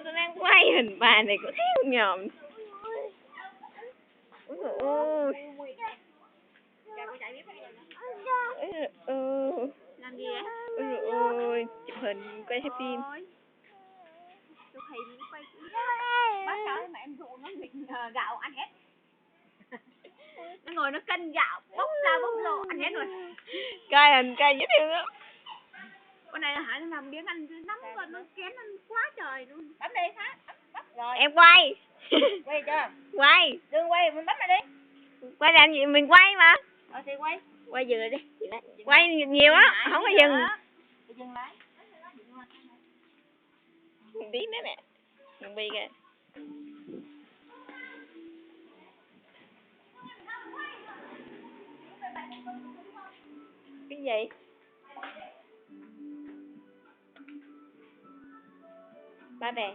tôi đang quay hình bà này có thấy không nhầm. Ôi làm gì vậy? ôi chụp hình quay theo phim. Chụp hình quay bác cháu mà em dụ nó nghịch gạo ăn hết. Nó ngồi nó cân gạo bốc ra bốc vô ăn hết rồi. Coi hình coi dễ thương lắm. Con này là hả, nó làm biếng ăn nắm con nó kén ăn quá trời luôn. Bấm đi hả? Bấm rồi. Em quay. Quay chưa? Quay. Đừng quay, mình bấm lại đi. Quay làm gì mình quay mà. Thì quay. Quay dừng rồi đi. Quay nhiều á, không có dừng. Dừng lại. Tí nữa nè. Đừng bi kìa. Cái gì? Ba bè.